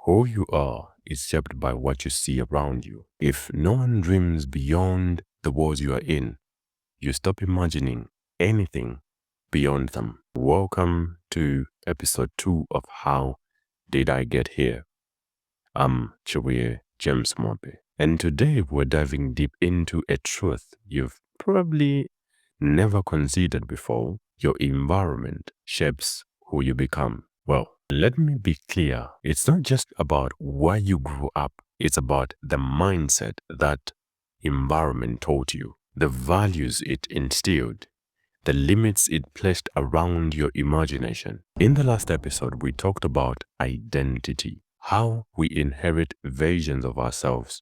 Who you are is shaped by what you see around you. If no one dreams beyond the walls you are in, you stop imagining anything beyond them. Welcome to episode 2 of How Did I Get Here? I'm Chibuye James Mwape, and today we're diving deep into a truth you've probably never considered before. Your environment shapes who you become. Well, let me be clear. It's not just about where you grew up. It's about the mindset that environment taught you, the values it instilled, the limits it placed around your imagination. In the last episode, we talked about identity, how we inherit versions of ourselves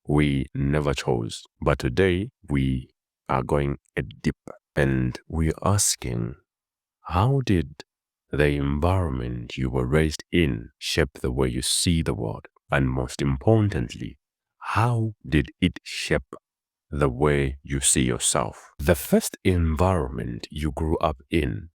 we never chose. But today, we are going a deeper, and we're asking, how did the environment you were raised in shape the way you see the world? And most importantly, how did it shape the way you see yourself? The first environment you grew up in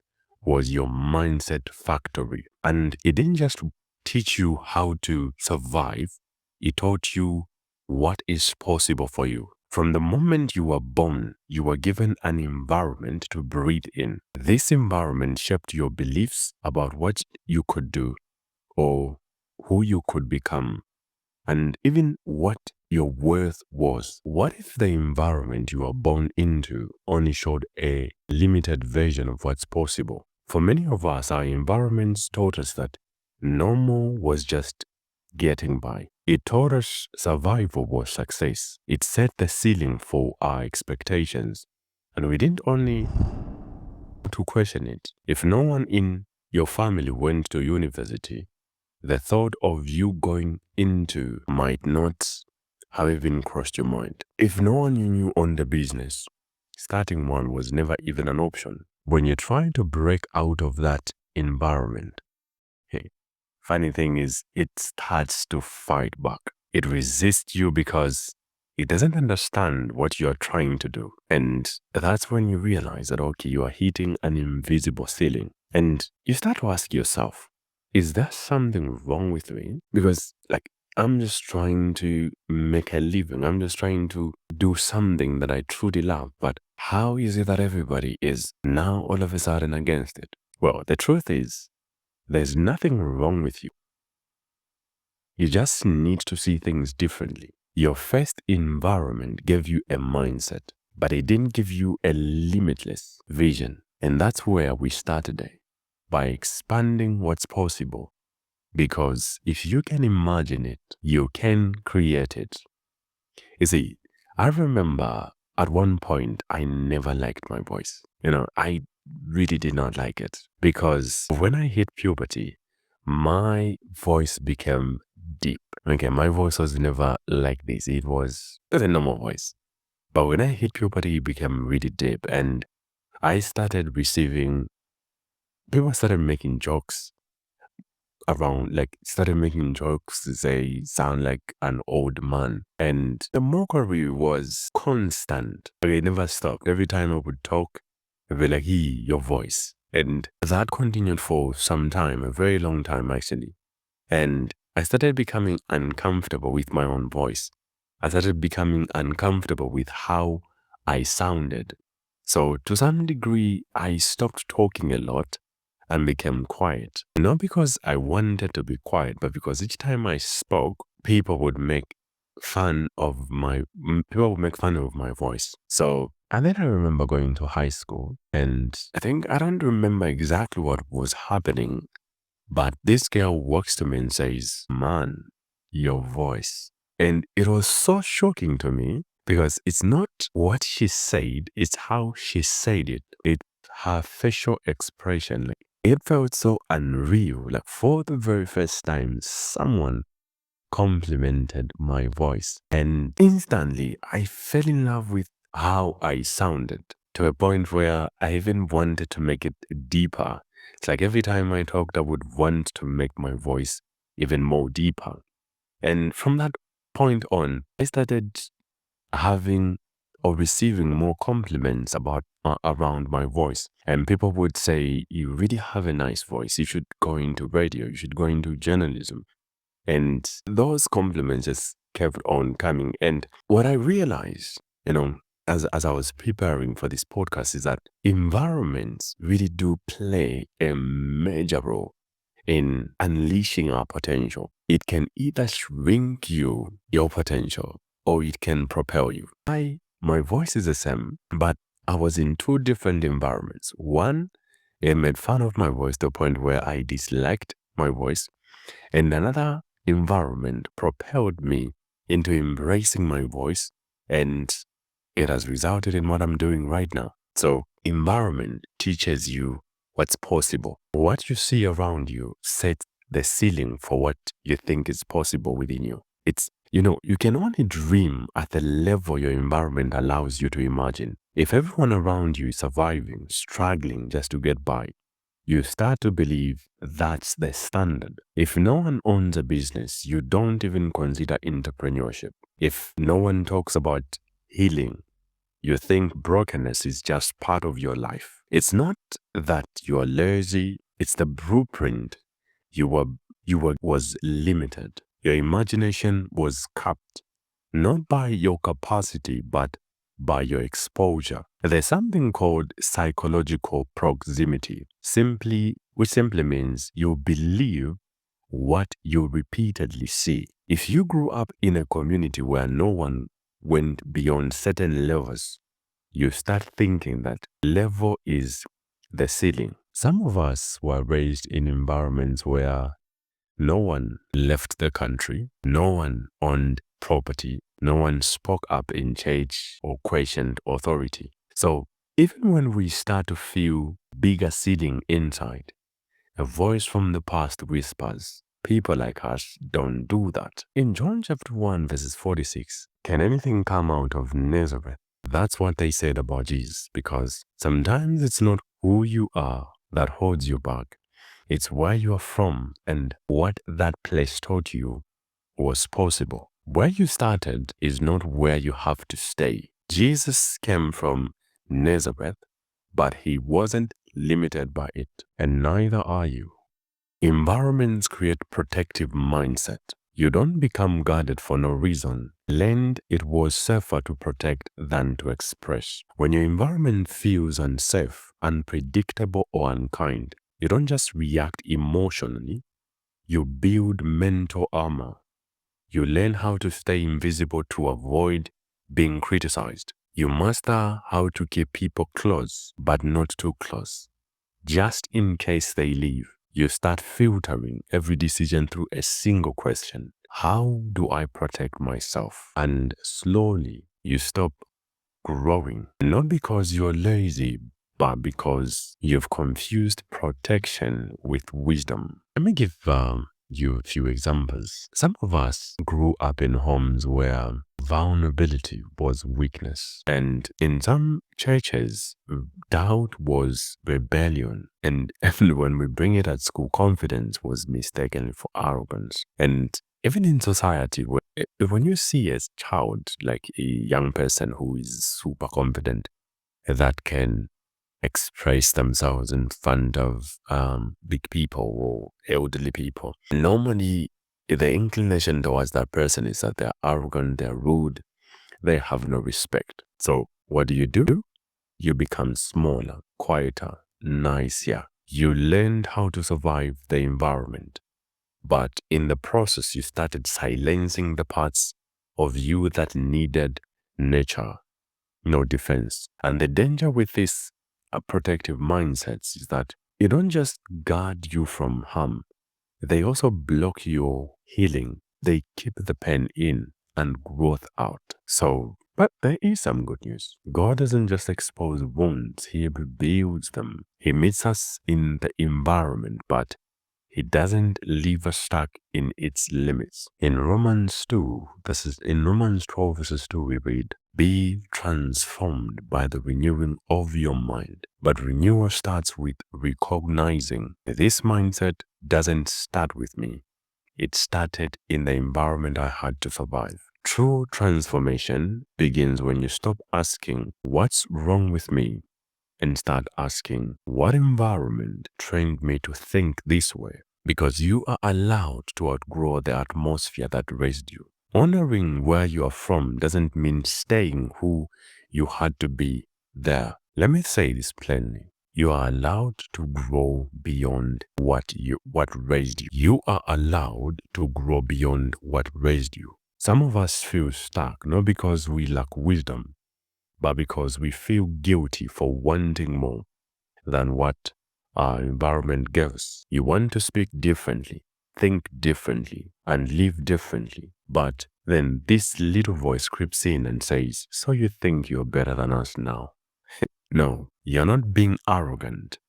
was your mindset factory. And it didn't just teach you how to survive, it taught you what is possible for you. From the moment you were born, you were given an environment to breathe in. This environment shaped your beliefs about what you could do or who you could become, and even what your worth was. What if the environment you were born into only showed a limited version of what's possible? For many of us, our environments taught us that normal was just getting by. It taught us survival was success. It set the ceiling for our expectations. And we didn't only to question it. If no one in your family went to university, the thought of you going into might not have even crossed your mind. If no one you knew owned a business, starting one was never even an option. When you try to break out of that environment, hey, funny thing is, it starts to fight back. It resists you because it doesn't understand what you're trying to do. And that's when you realize that, okay, you are hitting an invisible ceiling. And you start to ask yourself, is there something wrong with me? Because, I'm just trying to make a living. I'm just trying to do something that I truly love. But how is it that everybody is now all of a sudden against it? Well, the truth is, there's nothing wrong with you. You just need to see things differently. Your first environment gave you a mindset, but it didn't give you a limitless vision. And that's where we start today, by expanding what's possible. Because if you can imagine it, you can create it. You see, I remember at one point, I never liked my voice. I really did not like it. Because when I hit puberty, my voice became deep. Okay, my voice was never like this. It was a normal voice. But when I hit puberty, it became really deep. And I started receiving, people started making jokes around, started making jokes to say sound like an old man. And the mockery was constant. It never stopped. Every time I would talk, I'd be like, hey, your voice. And that continued for some time, a very long time actually. And I started becoming uncomfortable with my own voice. I started becoming uncomfortable with how I sounded. So to some degree, I stopped talking a lot and became quiet. Not because I wanted to be quiet, but because each time I spoke, people would make fun of my voice. So, and then I remember going to high school, and I don't remember exactly what was happening, but this girl walks to me and says, man, your voice. And it was so shocking to me because it's not what she said, it's how she said it. It's her facial expression. It felt so unreal. For the very first time, someone complimented my voice. And instantly, I fell in love with how I sounded, to a point where I even wanted to make it deeper. It's like every time I talked, I would want to make my voice even more deeper. And from that point on, I started having or receiving more compliments around my voice. And people would say, you really have a nice voice. You should go into radio. You should go into journalism. And those compliments just kept on coming. And what I realized, as I was preparing for this podcast is that environments really do play a major role in unleashing our potential. It can either shrink your potential, or it can propel you. My voice is the same, but I was in two different environments. One, it made fun of my voice to the point where I disliked my voice. And another environment propelled me into embracing my voice, and it has resulted in what I'm doing right now. So environment teaches you what's possible. What you see around you sets the ceiling for what you think is possible within you. You can only dream at the level your environment allows you to imagine. If everyone around you is surviving, struggling just to get by, you start to believe that's the standard. If no one owns a business, you don't even consider entrepreneurship. If no one talks about healing, you think brokenness is just part of your life. It's not that you are lazy, it's the blueprint. You was limited. Your imagination was capped, not by your capacity, but by your exposure. There's something called psychological proximity, which simply means you believe what you repeatedly see. If you grew up in a community where no one went beyond certain levels, you start thinking that level is the ceiling. Some of us were raised in environments where no one left the country, no one owned property, no one spoke up in church or questioned authority. So even when we start to feel bigger sitting inside, a voice from the past whispers, people like us don't do that. In John chapter 1 verses 46, can anything come out of Nazareth? That's what they said about Jesus, because sometimes it's not who you are that holds you back. It's where you are from and what that place taught you was possible. Where you started is not where you have to stay. Jesus came from Nazareth, but he wasn't limited by it, and neither are you. Environments create protective mindset. You don't become guarded for no reason. Learned it was safer to protect than to express. When your environment feels unsafe, unpredictable, or unkind, you don't just react emotionally, you build mental armor. You learn how to stay invisible to avoid being criticized. You master how to keep people close, but not too close, just in case they leave. You start filtering every decision through a single question. How do I protect myself? And slowly you stop growing, not because you're lazy, but because you've confused protection with wisdom. Let me give you a few examples. Some of us grew up in homes where vulnerability was weakness, and in some churches, doubt was rebellion, and even when we bring it at school, confidence was mistaken for arrogance. And even in society, when you see a child, like a young person who is super confident, that can express themselves in front of big people or elderly people, normally the inclination towards that person is that they're arrogant, they're rude, they have no respect. So what do? You become smaller, quieter, nicer. You learned how to survive the environment. But in the process, you started silencing the parts of you that needed nature, no defense. And the danger with this protective mindsets is that they don't just guard you from harm, they also block your healing. They keep the pain in and growth out. But there is some good news. God doesn't just expose wounds, he reveals them. He meets us in the environment, but he doesn't leave us stuck in its limits. In Romans 12 verses 2, we read, be transformed by the renewing of your mind. But renewal starts with recognizing this mindset doesn't start with me. It started in the environment I had to survive. True transformation begins when you stop asking, what's wrong with me? And start asking, what environment trained me to think this way? because you are allowed to outgrow the atmosphere that raised you. Honoring where you are from doesn't mean staying who you had to be there. Let me say this plainly. You are allowed to grow beyond what raised you. You are allowed to grow beyond what raised you. Some of us feel stuck, not because we lack wisdom, but because we feel guilty for wanting more than what our environment gives. You want to speak differently, think differently, and live differently. But then this little voice creeps in and says, so you think you're better than us now? No, you're not being arrogant.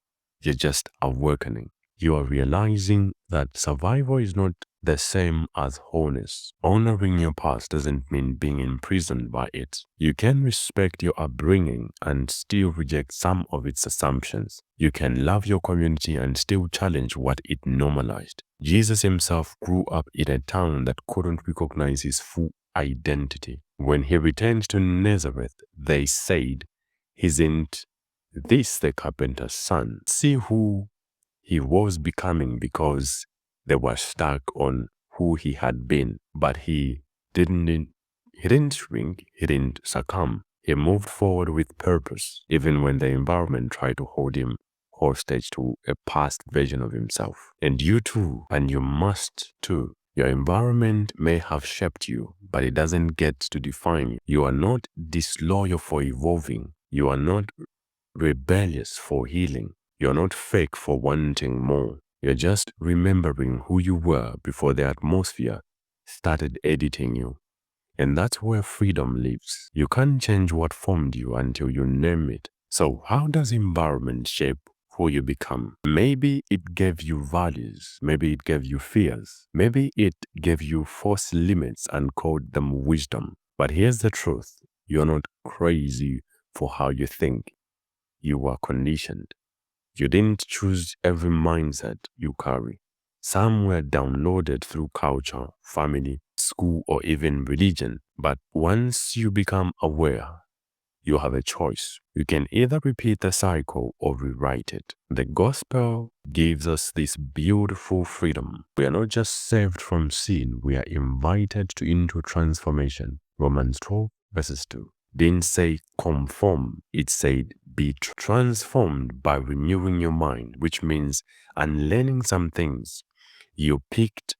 You're just awakening. You are realizing that survival is not the same as wholeness. Honoring your past doesn't mean being imprisoned by it. You can respect your upbringing and still reject some of its assumptions. You can love your community and still challenge what it normalized. Jesus himself grew up in a town that couldn't recognize his full identity. When he returned to Nazareth, they said, "Isn't this the carpenter's son?" See who he was becoming because they were stuck on who he had been. But he didn't shrink, he didn't succumb. He moved forward with purpose, even when the environment tried to hold him hostage to a past version of himself. And you too, and you must too. Your environment may have shaped you, but it doesn't get to define you. You are not disloyal for evolving. You are not rebellious for healing. You're not fake for wanting more. You're just remembering who you were before the atmosphere started editing you. And that's where freedom lives. You can't change what formed you until you name it. So how does environment shape who you become? Maybe it gave you values. Maybe it gave you fears. Maybe it gave you false limits and called them wisdom. But here's the truth. You're not crazy for how you think. You were conditioned. You didn't choose every mindset you carry. Some were downloaded through culture, family, school, or even religion. But once you become aware, you have a choice. You can either repeat the cycle or rewrite it. The gospel gives us this beautiful freedom. We are not just saved from sin, we are invited into transformation. Romans 12 verses 2 didn't say conform, it said be transformed by renewing your mind, which means unlearning some things you picked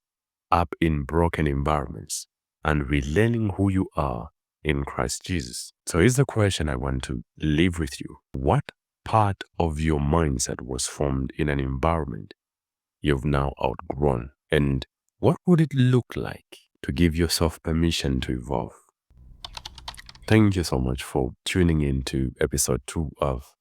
up in broken environments and relearning who you are in Christ Jesus. So here's the question I want to leave with you. What part of your mindset was formed in an environment you've now outgrown? And what would it look like to give yourself permission to evolve? Thank you so much for tuning in to episode 2 of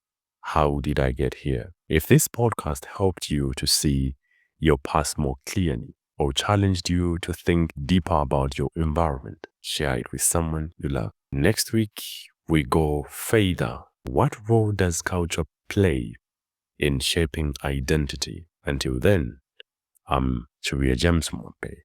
How Did I Get Here? If this podcast helped you to see your past more clearly or challenged you to think deeper about your environment, share it with someone you love. Next week, we go further. What role does culture play in shaping identity? Until then, I'm Chibuye James Mwape.